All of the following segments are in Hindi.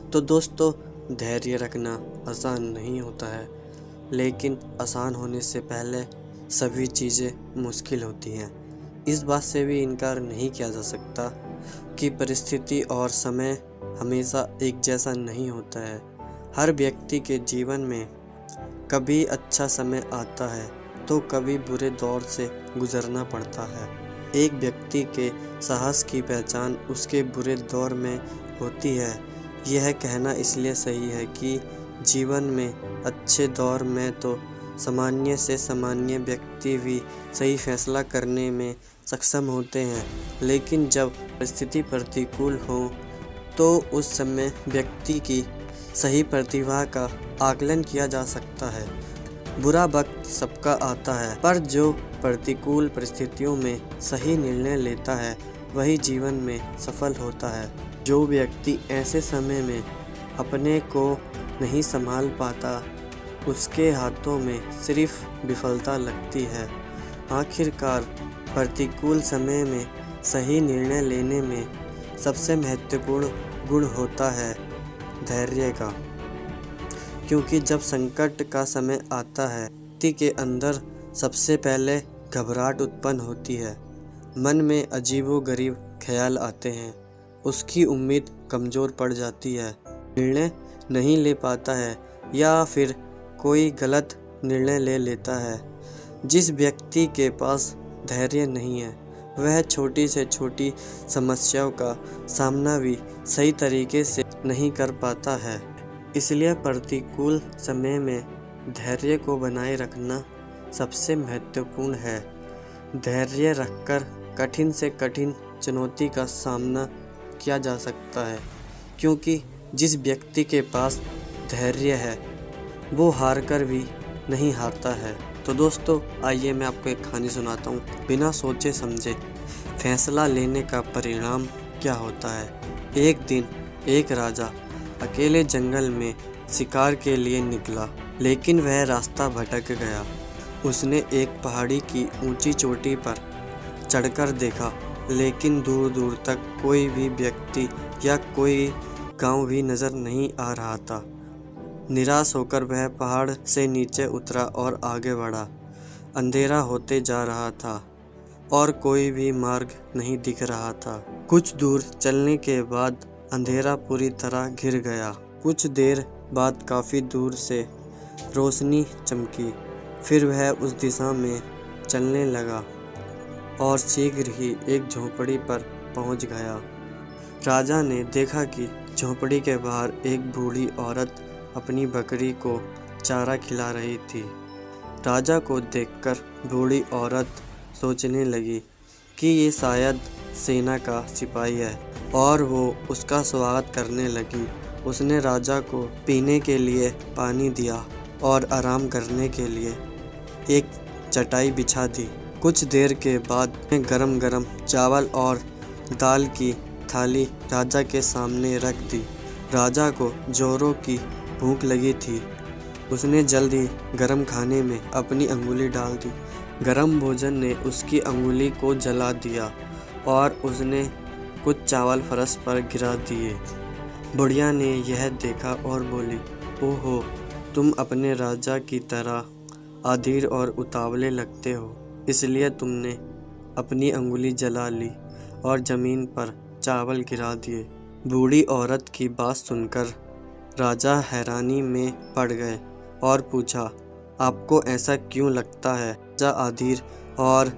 तो दोस्तों, धैर्य रखना आसान नहीं होता है, लेकिन आसान होने से पहले सभी चीज़ें मुश्किल होती हैं। इस बात से भी इनकार नहीं किया जा सकता कि परिस्थिति और समय हमेशा एक जैसा नहीं होता है। हर व्यक्ति के जीवन में कभी अच्छा समय आता है तो कभी बुरे दौर से गुजरना पड़ता है। एक व्यक्ति के साहस की पहचान उसके बुरे दौर में होती है। यह कहना इसलिए सही है कि जीवन में अच्छे दौर में तो सामान्य से सामान्य व्यक्ति भी सही फैसला करने में सक्षम होते हैं, लेकिन जब परिस्थिति प्रतिकूल हो तो उस समय व्यक्ति की सही प्रतिभा का आकलन किया जा सकता है। बुरा वक्त सबका आता है, पर जो प्रतिकूल परिस्थितियों में सही निर्णय लेता है वही जीवन में सफल होता है। जो व्यक्ति ऐसे समय में अपने को नहीं संभाल पाता, उसके हाथों में सिर्फ विफलता लगती है। आखिरकार प्रतिकूल समय में सही निर्णय लेने में सबसे महत्वपूर्ण गुण होता है धैर्य का, क्योंकि जब संकट का समय आता है व्यक्ति के अंदर सबसे पहले घबराहट उत्पन्न होती है। मन में अजीबोगरीब ख्याल आते हैं, उसकी उम्मीद कमज़ोर पड़ जाती है, निर्णय नहीं ले पाता है या फिर कोई गलत निर्णय ले लेता है। जिस व्यक्ति के पास धैर्य नहीं है वह छोटी से छोटी समस्याओं का सामना भी सही तरीके से नहीं कर पाता है। इसलिए प्रतिकूल समय में धैर्य को बनाए रखना सबसे महत्वपूर्ण है। धैर्य रखकर कठिन से कठिन चुनौती का सामना किया जा सकता है, क्योंकि जिस व्यक्ति के पास धैर्य है वो हार कर भी नहीं हारता है। तो दोस्तों, आइए मैं आपको एक कहानी सुनाता हूँ। बिना सोचे समझे फैसला लेने का परिणाम क्या होता है। एक दिन एक राजा अकेले जंगल में शिकार के लिए निकला, लेकिन वह रास्ता भटक गया। उसने एक पहाड़ी की ऊंची चोटी पर चढ़कर देखा, लेकिन दूर दूर तक कोई भी व्यक्ति या कोई गांव भी नजर नहीं आ रहा था। निराश होकर वह पहाड़ से नीचे उतरा और आगे बढ़ा। अंधेरा होते जा रहा था और कोई भी मार्ग नहीं दिख रहा था। कुछ दूर चलने के बाद अंधेरा पूरी तरह घिर गया। कुछ देर बाद काफ़ी दूर से रोशनी चमकी। फिर वह उस दिशा में चलने लगा और शीघ्र ही एक झोंपड़ी पर पहुंच गया। राजा ने देखा कि झोंपड़ी के बाहर एक बूढ़ी औरत अपनी बकरी को चारा खिला रही थी। राजा को देखकर बूढ़ी औरत सोचने लगी कि ये शायद सेना का सिपाही है और वो उसका स्वागत करने लगी। उसने राजा को पीने के लिए पानी दिया और आराम करने के लिए एक चटाई बिछा दी। कुछ देर के बाद गरम गरम चावल और दाल की थाली राजा के सामने रख दी। राजा को जोरों की भूख लगी थी। उसने जल्दी गरम खाने में अपनी अंगुली डाल दी। गरम भोजन ने उसकी अंगुली को जला दिया और उसने कुछ चावल फर्श पर गिरा दिए। बुढ़िया ने यह देखा और बोली, ओहो, तुम अपने राजा की तरह अधीर और उतावले लगते हो, इसलिए तुमने अपनी अंगुली जला ली और ज़मीन पर चावल गिरा दिए। बूढ़ी औरत की बात सुनकर राजा हैरानी में पड़ गए और पूछा, आपको ऐसा क्यों लगता है? राजा अधीर और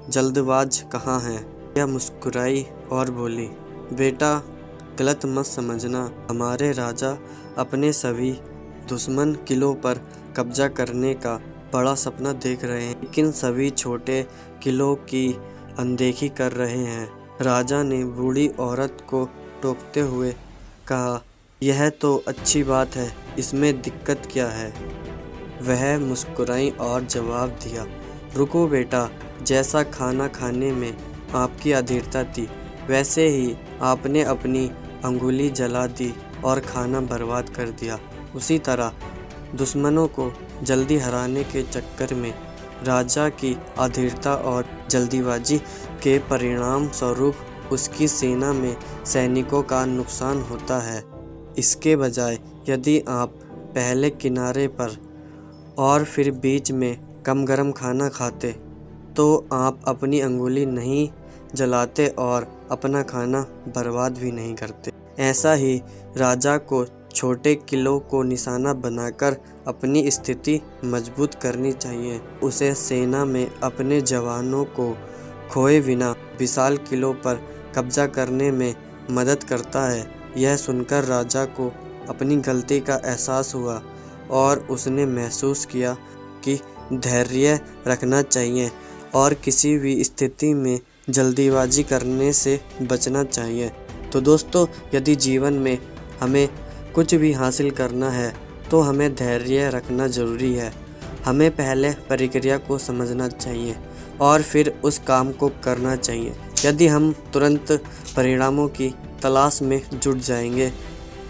जल्दबाज कहाँ हैं? यह मुस्कुराई और बोली, बेटा, गलत मत समझना। हमारे राजा अपने सभी दुश्मन किलों पर कब्जा करने का बड़ा सपना देख रहे हैं, लेकिन सभी छोटे किलों की अनदेखी कर रहे हैं। राजा ने बूढ़ी औरत को टोकते हुए कहा, यह तो अच्छी बात है, इसमें दिक्कत क्या है? वह मुस्कुराई और जवाब दिया, रुको बेटा, जैसा खाना खाने में आपकी अधीरता थी, वैसे ही आपने अपनी अंगुली जला दी और खाना बर्बाद कर दिया। उसी तरह दुश्मनों को जल्दी हराने के चक्कर में राजा की अधीरता और जल्दीबाजी के परिणाम स्वरूप उसकी सेना में सैनिकों का नुकसान होता है। इसके बजाय यदि आप पहले किनारे पर और फिर बीच में कम गरम खाना खाते तो आप अपनी अंगुली नहीं जलाते और अपना खाना बर्बाद भी नहीं करते। ऐसा ही राजा को छोटे किलों को निशाना बनाकर अपनी स्थिति मजबूत करनी चाहिए। उसे सेना में अपने जवानों को खोए बिना विशाल किलों पर कब्जा करने में मदद करता है। यह सुनकर राजा को अपनी गलती का एहसास हुआ और उसने महसूस किया कि धैर्य रखना चाहिए और किसी भी स्थिति में जल्दीबाजी करने से बचना चाहिए। तो दोस्तों, यदि जीवन में हमें कुछ भी हासिल करना है तो हमें धैर्य रखना ज़रूरी है। हमें पहले प्रक्रिया को समझना चाहिए और फिर उस काम को करना चाहिए। यदि हम तुरंत परिणामों की तलाश में जुट जाएंगे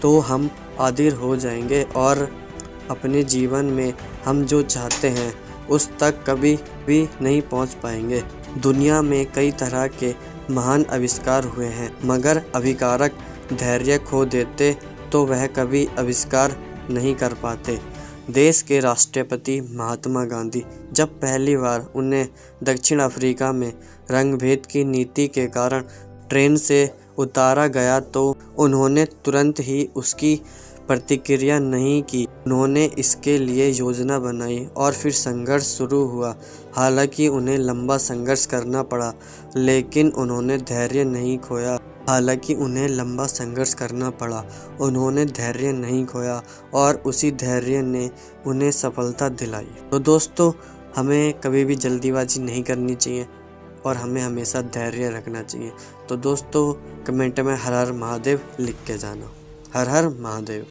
तो हम अधीर हो जाएंगे और अपने जीवन में हम जो चाहते हैं उस तक कभी भी नहीं पहुंच पाएंगे। दुनिया में कई तरह के महान आविष्कार हुए हैं, मगर आविष्कारक धैर्य खो देते तो वह कभी आविष्कार नहीं कर पाते। देश के राष्ट्रपति महात्मा गांधी जब पहली बार उन्हें दक्षिण अफ्रीका में रंगभेद की नीति के कारण ट्रेन से उतारा गया तो उन्होंने तुरंत ही उसकी प्रतिक्रिया नहीं की। उन्होंने इसके लिए योजना बनाई और फिर संघर्ष शुरू हुआ। हालांकि उन्हें लंबा संघर्ष करना पड़ा, लेकिन उन्होंने धैर्य नहीं खोया। उन्होंने धैर्य नहीं खोया और उसी धैर्य ने उन्हें सफलता दिलाई। तो दोस्तों, हमें कभी भी जल्दीबाजी नहीं करनी चाहिए और हमें हमेशा धैर्य रखना चाहिए। तो दोस्तों, कमेंट में हर हर महादेव लिख के जाना। हर हर महादेव।